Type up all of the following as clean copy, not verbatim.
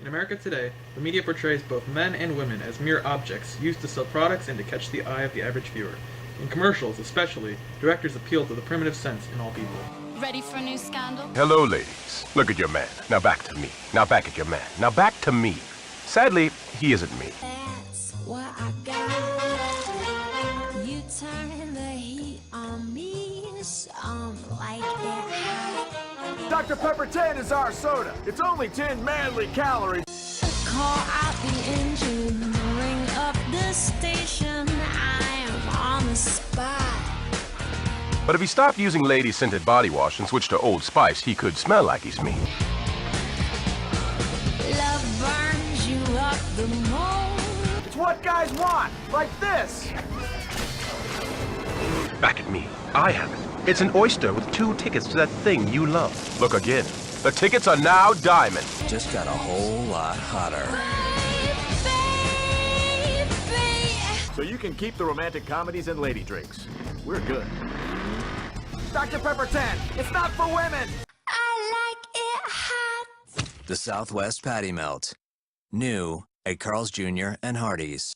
In America today, the media portrays both men and women as mere objects used to sell products and to catch the eye of the average viewer. In commercials, especially, directors appeal to the primitive sense in all people. Ready for a new scandal? Hello, ladies. Look at your man. Now back to me. Now back at your man. Now back to me. Sadly, he isn't me. That's what I got. You turn the heat on me, so I'm like that hot. Dr. Pepper 10 is our soda. It's only 10 manly calories. Call out the engine, ring up the station. I'm on the spot. But if he stopped using lady-scented body wash and switched to Old Spice, he could smell like he's me. Love burns you up the most. It's what guys want, like this. Back at me. I have it. It's an oyster with 2 tickets to that thing you love. Look again. The tickets are now diamond. Just got a whole lot hotter. So you can keep the romantic comedies and lady drinks. We're good. Dr. Pepper 10, it's not for women. I like it hot. The Southwest Patty Melt. New at Carl's Jr. and Hardee's.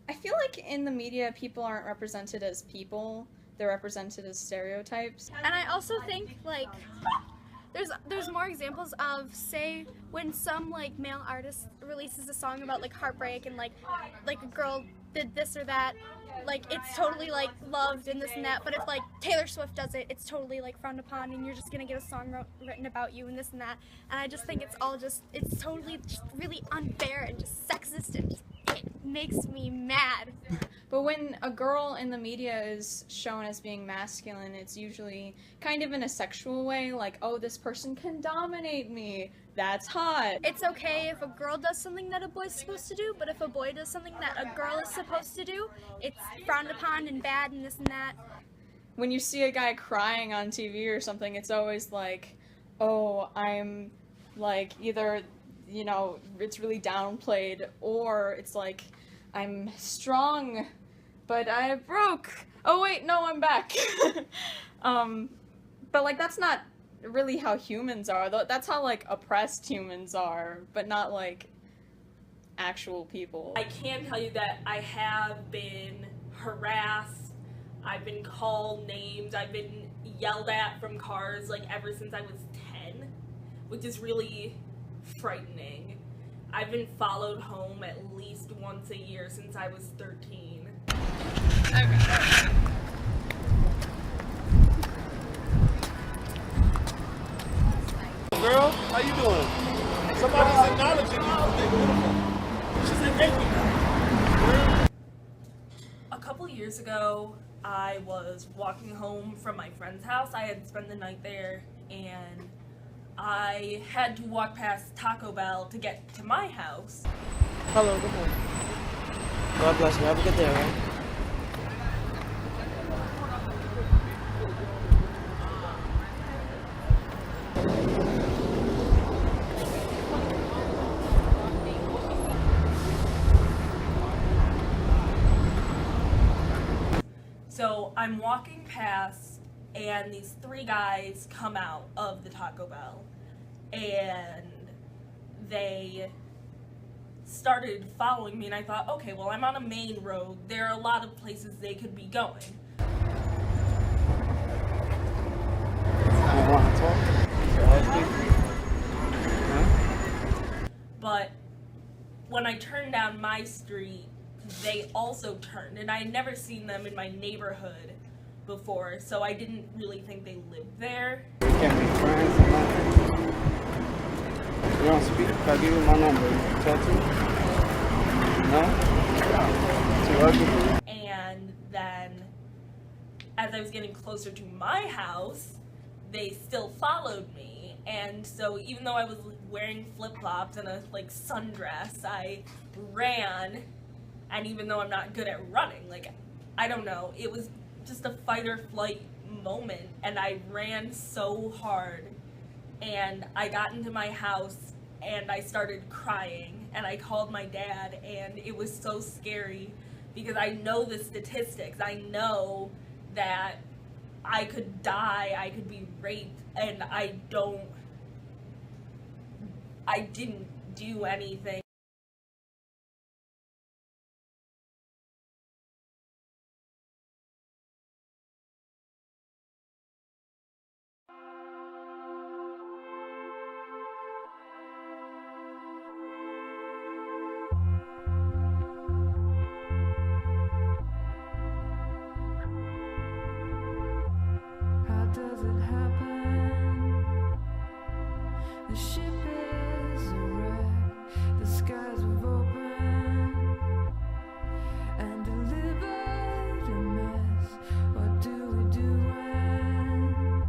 I feel like in the media, people aren't represented as people. They're represented as stereotypes. And I also think, like, there's more examples of, say, when some, like, male artist releases a song about, like, heartbreak and, like a girl did this or that, like, it's totally, like, loved and this and that, but if, like, Taylor Swift does it, it's totally, like, frowned upon, and you're just gonna get a song written about you and this and that, and I just think it's all just, it's totally just really unfair and just sexist and just, it makes me mad. But when a girl in the media is shown as being masculine, it's usually kind of in a sexual way, like, oh, this person can dominate me, that's hot. It's okay if a girl does something that a boy's supposed to do, but if a boy does something that a girl is supposed to do, it's frowned upon and bad and this and that. When you see a guy crying on TV or something, it's always like, oh, I'm, like, either, you know, it's really downplayed, or it's like, I'm strong, but I broke. Oh wait, no, I'm back. But like, that's not really how humans are. That's how, like, oppressed humans are, but not, like, actual people. I can tell you that I have been harassed, I've been called names, I've been yelled at from cars, like, ever since I was 10, which is really frightening. I've been followed home at least once a year since I was 13. Girl, how you doing? Somebody's acknowledging you. She said thank you. A couple years ago, I was walking home from my friend's house. I had spent the night there, and I had to walk past Taco Bell to get to my house. Hello, good morning. God bless you. Have a good day, right? So I'm walking past, and these 3 guys come out of the Taco Bell, and they started following me, and I thought, okay, well, I'm on a main road. There are a lot of places they could be going. But when I turned down my street, they also turned, and I had never seen them in my neighborhood before, so I didn't really think they lived there. We can't be friends or nothing. We don't speak. If I give you my number, you text me? No? Too ugly? And then, as I was getting closer to my house, they still followed me, and so even though I was wearing flip-flops and a, like, sundress, I ran. And even though I'm not good at running, like, I don't know, it was just a fight or flight moment, and I ran so hard, and I got into my house, and I started crying, and I called my dad, and it was so scary, because I know the statistics. I know that I could die, I could be raped, and I didn't do anything. How does it happen? The ship is a wreck. The skies have opened and delivered a mess. What do we do when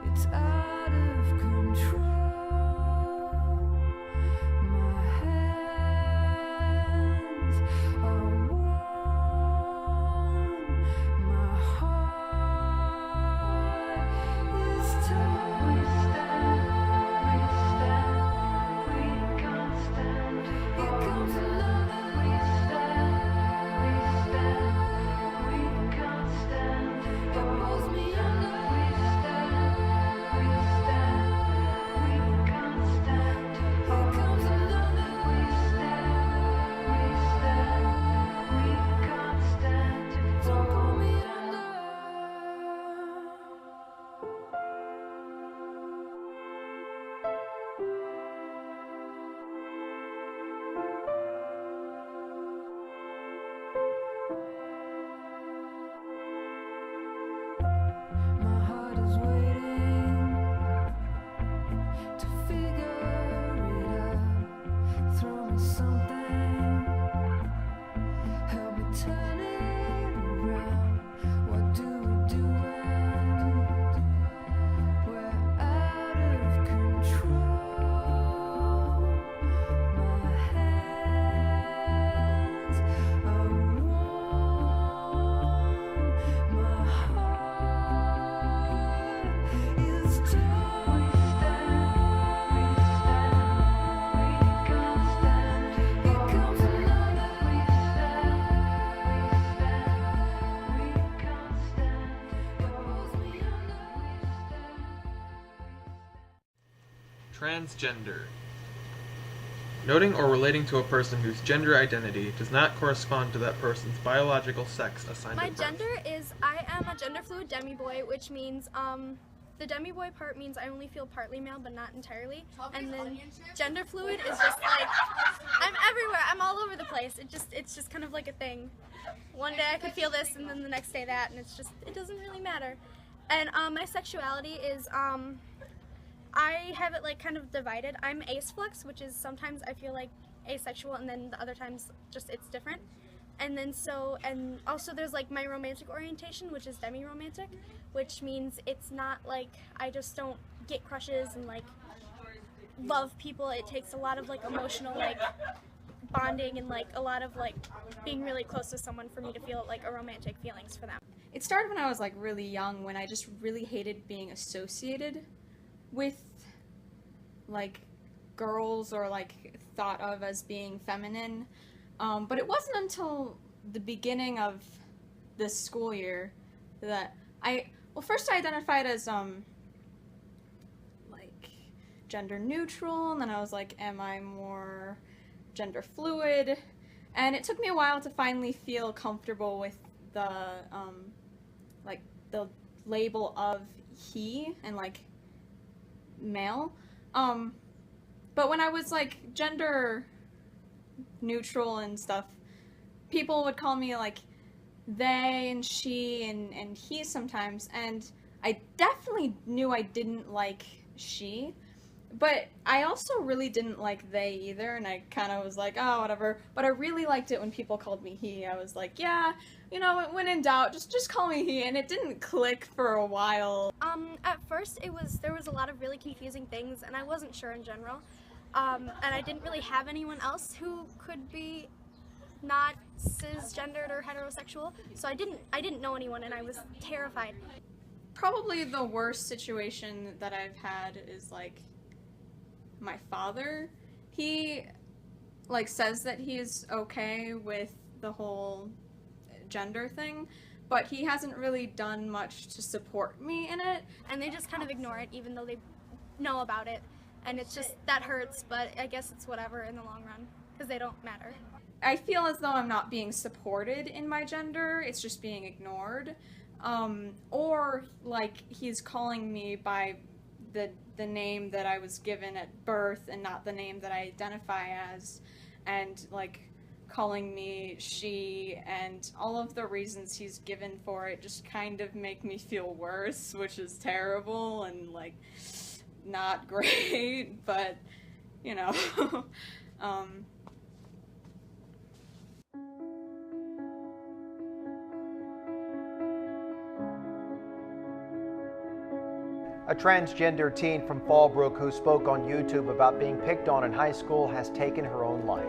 it's out of control? My hands are warm. My heart is torn. We stand, we can't stand. Here comes another. We stand, we can't stand. It pulls me under. We stand, we can't stand. Here comes another. We stand, we can't stand. Don't pull me under. My heart is waiting to figure it out. Throw me something, help me turn it around. What do we do when we're out of control? My hands are warm. My heart is torn. We can't stand. Here comes another. We can't stand. It pulls me under. Transgender. Noting or relating to a person whose gender identity does not correspond to that person's biological sex assigned My at birth. gender is I am a gender fluid demi-boy, which means the demi-boy part means I only feel partly male but not entirely. And then gender fluid is just like I'm everywhere. I'm all over the place. It's just kind of like a thing. One day I could feel this and then the next day that, and it doesn't really matter. And my sexuality is I have it like kind of divided. I'm aseflux, which is sometimes I feel like asexual and then the other times just it's different. And then and also there's like my romantic orientation, which is demi-romantic, which means it's not like I just don't get crushes and like love people. It takes a lot of like emotional like bonding and like a lot of like being really close to someone for me to feel like a romantic feelings for them. It started when I was like really young, when I just really hated being associated with like girls or like thought of as being feminine. But it wasn't until the beginning of this school year that first I identified as like gender neutral, and then I was like, am I more gender fluid? And it took me a while to finally feel comfortable with the like the label of he and like male. But when I was like gender neutral and stuff, people would call me like they and she and he sometimes, and I definitely knew I didn't like she, but I also really didn't like they either, and I kind of was like, oh, whatever. But I really liked it when people called me he. I was like, yeah, you know, when in doubt, just call me he, and it didn't click for a while. At first there was a lot of really confusing things, and I wasn't sure in general. And I didn't really have anyone else who could be not cisgendered or heterosexual, so I didn't know anyone, and I was terrified. Probably the worst situation that I've had is like my father. He like says that he's okay with the whole gender thing, but he hasn't really done much to support me in it. And they just kind of ignore it even though they know about it. and it's just, that hurts, but I guess it's whatever in the long run, because they don't matter. I feel as though I'm not being supported in my gender, it's just being ignored. Or, like, he's calling me by the name that I was given at birth and not the name that I identify as, and, like, calling me she, and all of the reasons he's given for it just kind of make me feel worse, which is terrible and, like, not great, but, you know. A transgender teen from Fallbrook who spoke on YouTube about being picked on in high school has taken her own life.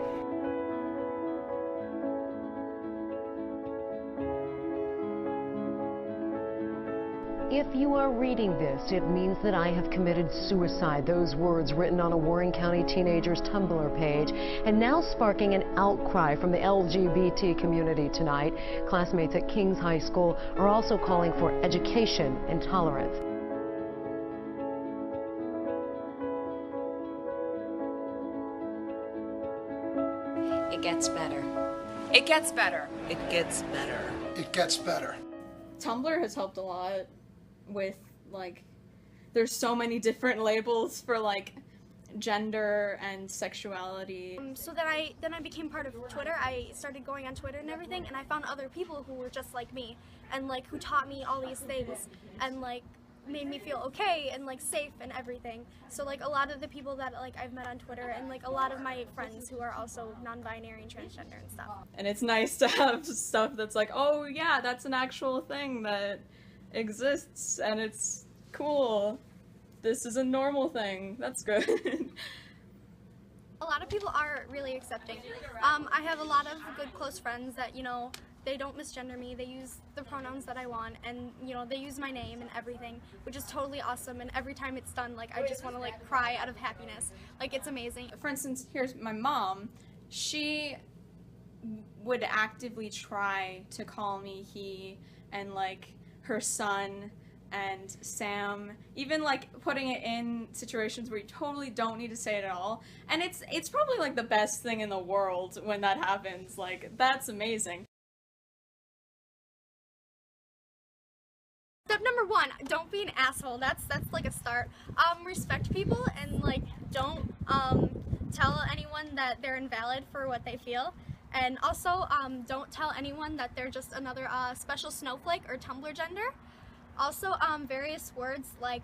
If you are reading this, it means that I have committed suicide. Those words written on a Warren County teenager's Tumblr page, and now sparking an outcry from the LGBT community tonight. Classmates at Kings High School are also calling for education and tolerance. It gets better. It gets better. It gets better. It gets better. Tumblr has helped a lot with, like, there's so many different labels for, like, gender and sexuality. So then I became part of Twitter. I started going on Twitter and everything, and I found other people who were just like me, and, like, who taught me all these things, and, like, made me feel okay and, like, safe and everything. So, like, a lot of the people that, like, I've met on Twitter, and, like, a lot of my friends who are also non-binary and transgender and stuff. And it's nice to have stuff that's like, oh yeah, that's an actual thing that exists and it's cool. This is a normal thing. That's good. A lot of people are really accepting. I have a lot of good close friends that, you know, they don't misgender me, they use the pronouns that I want, and, you know, they use my name and everything, which is totally awesome, and every time it's done, like, I just want to, like, cry out of happiness. Like, it's amazing. For instance, here's my mom. She would actively try to call me he, and, like, her son and Sam, even, like, putting it in situations where you totally don't need to say it at all. And it's probably, like, the best thing in the world when that happens. Like, that's amazing. Step number one, don't be an asshole. That's like a start. Respect people, and, like, don't tell anyone that they're invalid for what they feel. And also, don't tell anyone that they're just another special snowflake or Tumblr gender. Also, various words like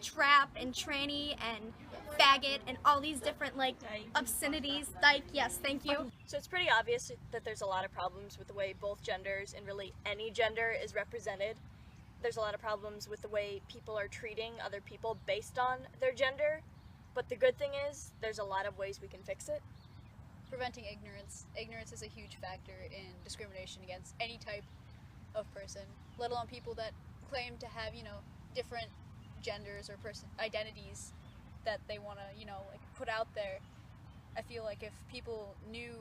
trap and tranny and faggot and all these different, like, obscenities. Like, yes, thank you. So it's pretty obvious that there's a lot of problems with the way both genders and really any gender is represented. There's a lot of problems with the way people are treating other people based on their gender. But the good thing is, there's a lot of ways we can fix it. Preventing ignorance. Ignorance is a huge factor in discrimination against any type of person, let alone people that claim to have, you know, different genders or identities that they want to, you know, like, put out there. I feel like if people knew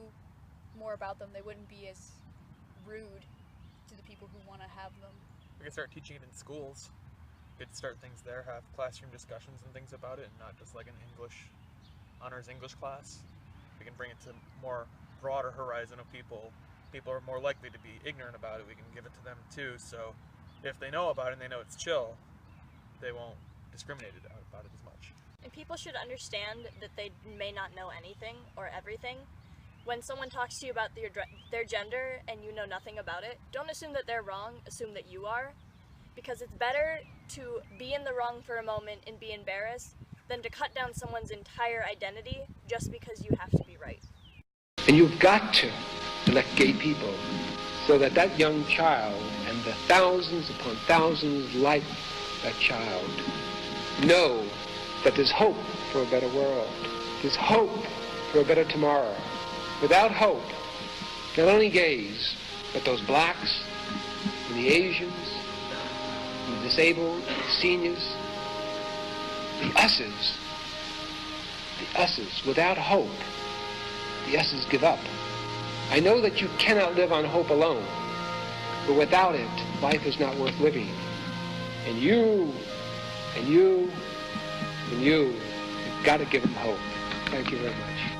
more about them, they wouldn't be as rude to the people who want to have them. We could start teaching it in schools. We could start things there, have classroom discussions and things about it, and not just like an honors English class. We can bring it to more broader horizon of people. People are more likely to be ignorant about it. We can give it to them too, so if they know about it and they know it's chill, they won't discriminate about it as much. And people should understand that they may not know anything or everything. When someone talks to you about their gender and you know nothing about it, don't assume that they're wrong, assume that you are. Because it's better to be in the wrong for a moment and be embarrassed than to cut down someone's entire identity just because you have to be right. And you've got to elect gay people so that that young child and the thousands upon thousands like that child know that there's hope for a better world. There's hope for a better tomorrow. Without hope, not only gays, but those blacks and the Asians, and the disabled, the seniors, the us's, without hope, the us's give up. I know that you cannot live on hope alone, but without it, life is not worth living. And you, And you've got to give them hope. Thank you very much.